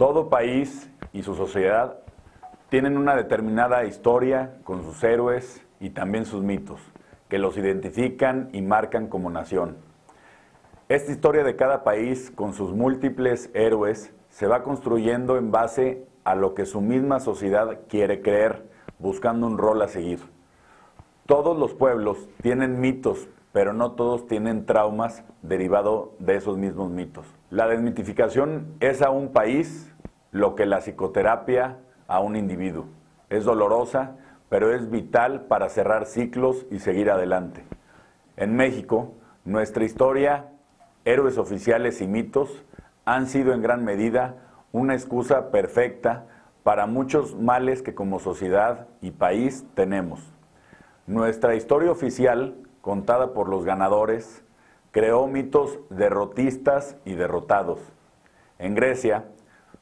Todo país y su sociedad tienen una determinada historia con sus héroes y también sus mitos, que los identifican y marcan como nación. Esta historia de cada país, con sus múltiples héroes, se va construyendo en base a lo que su misma sociedad quiere creer, buscando un rol a seguir. Todos los pueblos tienen mitos, pero no todos tienen traumas derivados de esos mismos mitos. La desmitificación es a un país lo que la psicoterapia a un individuo. Es dolorosa, pero es vital para cerrar ciclos y seguir adelante. En México, nuestra historia, héroes oficiales y mitos han sido en gran medida una excusa perfecta para muchos males que como sociedad y país tenemos. Nuestra historia oficial, contada por los ganadores, creó mitos derrotistas y derrotados. En Grecia,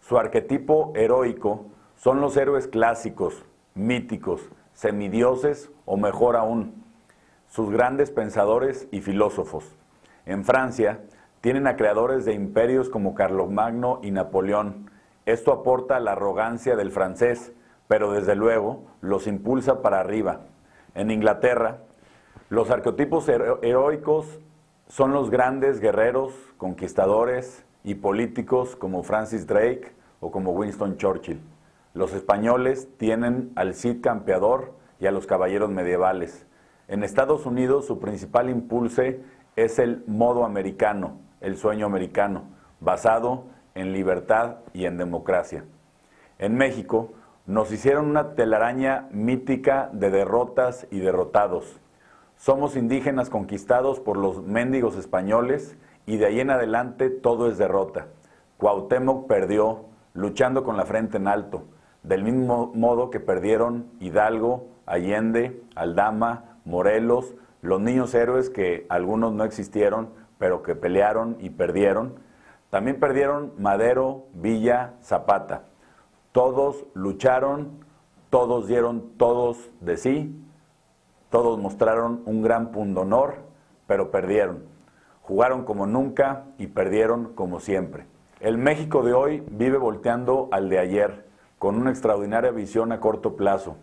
su arquetipo heroico son los héroes clásicos, míticos, semidioses o mejor aún, sus grandes pensadores y filósofos. En Francia, tienen a creadores de imperios como Carlomagno y Napoleón. Esto aporta la arrogancia del francés, pero desde luego los impulsa para arriba. En Inglaterra, los arquetipos heroicos son los grandes guerreros, conquistadores y políticos como Francis Drake o como Winston Churchill. Los españoles tienen al Cid campeador y a los caballeros medievales. En Estados Unidos su principal impulse es el modo americano, el sueño americano, basado en libertad y en democracia. En México nos hicieron una telaraña mítica de derrotas y derrotados. Somos indígenas conquistados por los mendigos españoles y de ahí en adelante todo es derrota. Cuauhtémoc perdió, luchando con la frente en alto, del mismo modo que perdieron Hidalgo, Allende, Aldama, Morelos, los niños héroes que algunos no existieron, pero que pelearon y perdieron. También perdieron Madero, Villa, Zapata. Todos lucharon, todos dieron todos de sí, todos mostraron un gran pundonor, pero perdieron. Jugaron como nunca y perdieron como siempre. El México de hoy vive volteando al de ayer, con una extraordinaria visión a corto plazo.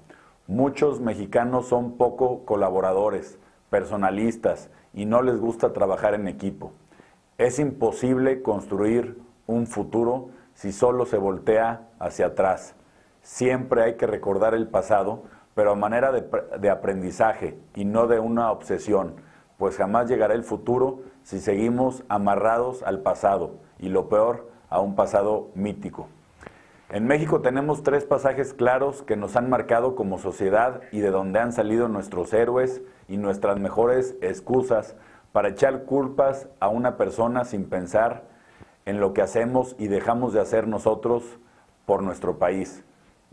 Muchos mexicanos son poco colaboradores, personalistas y no les gusta trabajar en equipo. Es imposible construir un futuro si solo se voltea hacia atrás. Siempre hay que recordar el pasado, pero a manera de aprendizaje y no de una obsesión, pues jamás llegará el futuro si seguimos amarrados al pasado y lo peor, a un pasado mítico. En México tenemos 3 pasajes claros que nos han marcado como sociedad y de donde han salido nuestros héroes y nuestras mejores excusas para echar culpas a una persona sin pensar en lo que hacemos y dejamos de hacer nosotros por nuestro país.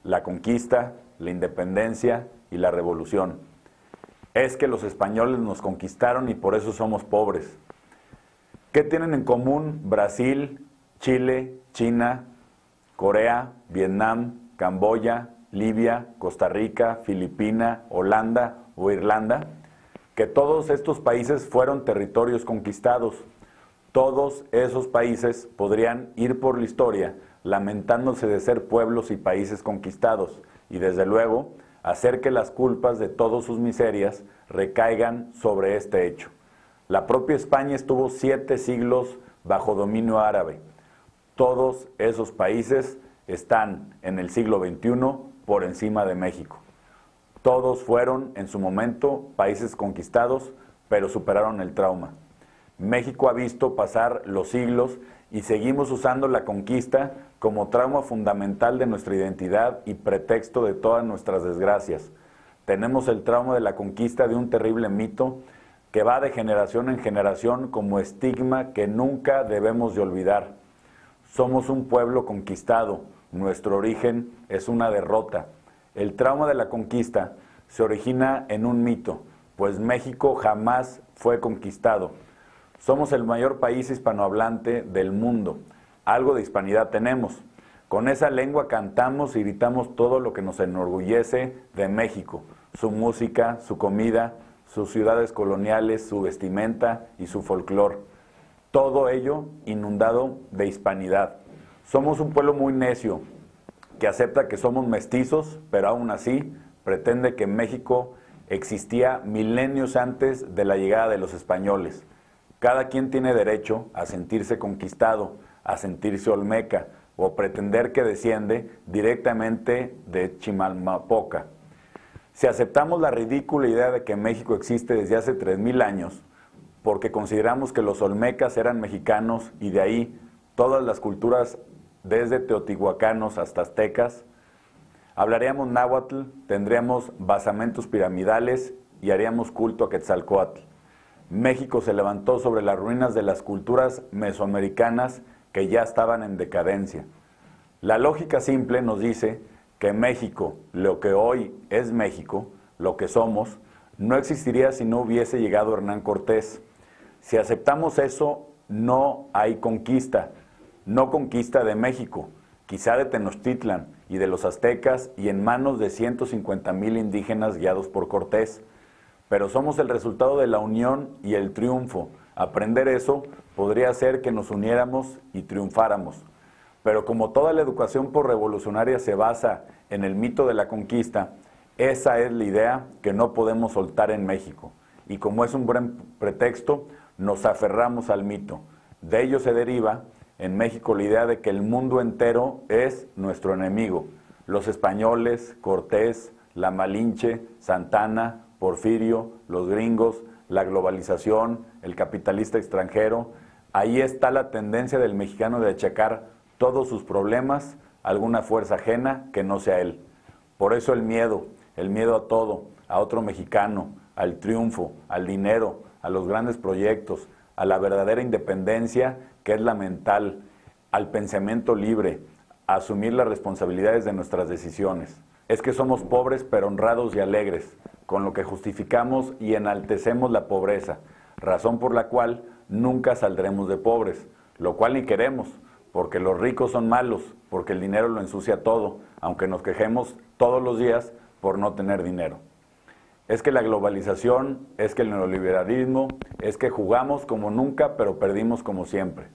La conquista, la independencia y la revolución. Es que los españoles nos conquistaron y por eso somos pobres. ¿Qué tienen en común Brasil, Chile, China, Corea, Vietnam, Camboya, Libia, Costa Rica, Filipinas, Holanda o Irlanda? Que todos estos países fueron territorios conquistados. Todos esos países podrían ir por la historia lamentándose de ser pueblos y países conquistados y desde luego hacer que las culpas de todas sus miserias recaigan sobre este hecho. La propia España estuvo 7 siglos bajo dominio árabe. Todos esos países están en el siglo XXI por encima de México. Todos fueron en su momento países conquistados, pero superaron el trauma. México ha visto pasar los siglos y seguimos usando la conquista como trauma fundamental de nuestra identidad y pretexto de todas nuestras desgracias. Tenemos el trauma de la conquista de un terrible mito que va de generación en generación como estigma que nunca debemos de olvidar. Somos un pueblo conquistado, nuestro origen es una derrota. El trauma de la conquista se origina en un mito, pues México jamás fue conquistado. Somos el mayor país hispanohablante del mundo. Algo de hispanidad tenemos. Con esa lengua cantamos y gritamos todo lo que nos enorgullece de México. Su música, su comida, sus ciudades coloniales, su vestimenta y su folclor. Todo ello inundado de hispanidad. Somos un pueblo muy necio, que acepta que somos mestizos, pero aún así pretende que México existía milenios antes de la llegada de los españoles. Cada quien tiene derecho a sentirse conquistado, a sentirse olmeca o pretender que desciende directamente de Chimalpopoca. Si aceptamos la ridícula idea de que México existe desde hace 3000 años, porque consideramos que los olmecas eran mexicanos y de ahí todas las culturas desde teotihuacanos hasta aztecas, hablaríamos náhuatl, tendríamos basamentos piramidales y haríamos culto a Quetzalcóatl. México se levantó sobre las ruinas de las culturas mesoamericanas que ya estaban en decadencia. La lógica simple nos dice que México, lo que hoy es México, lo que somos, no existiría si no hubiese llegado Hernán Cortés. Si aceptamos eso, no hay conquista, no conquista de México, quizá de Tenochtitlan y de los aztecas y en manos de 150,000 indígenas guiados por Cortés. Pero somos el resultado de la unión y el triunfo. Aprender eso podría hacer que nos uniéramos y triunfáramos. Pero como toda la educación posrevolucionaria se basa en el mito de la conquista, esa es la idea que no podemos soltar en México. Y como es un buen pretexto, nos aferramos al mito. De ello se deriva en México la idea de que el mundo entero es nuestro enemigo. Los españoles, Cortés, la Malinche, Santana, Porfirio, los gringos, la globalización, el capitalista extranjero. Ahí está la tendencia del mexicano de achacar todos sus problemas a alguna fuerza ajena que no sea él. Por eso el miedo a todo, a otro mexicano, al triunfo, al dinero, a los grandes proyectos, a la verdadera independencia que es la mental, al pensamiento libre, a asumir las responsabilidades de nuestras decisiones. Es que somos pobres pero honrados y alegres, con lo que justificamos y enaltecemos la pobreza, razón por la cual nunca saldremos de pobres, lo cual ni queremos, porque los ricos son malos, porque el dinero lo ensucia todo, aunque nos quejemos todos los días por no tener dinero. Es que la globalización, es que el neoliberalismo, es que jugamos como nunca pero perdimos como siempre.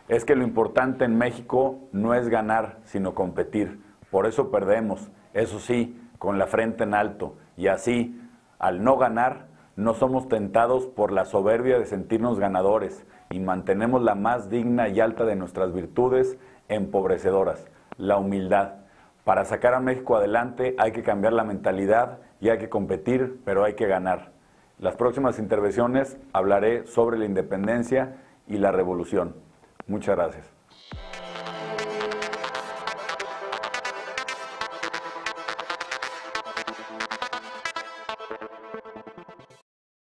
Es que lo importante en México no es ganar, sino competir. Por eso perdemos, eso sí, con la frente en alto. Y así, al no ganar, no somos tentados por la soberbia de sentirnos ganadores y mantenemos la más digna y alta de nuestras virtudes empobrecedoras, la humildad. Para sacar a México adelante hay que cambiar la mentalidad y hay que competir, pero hay que ganar. Las próximas intervenciones hablaré sobre la independencia y la revolución. Muchas gracias.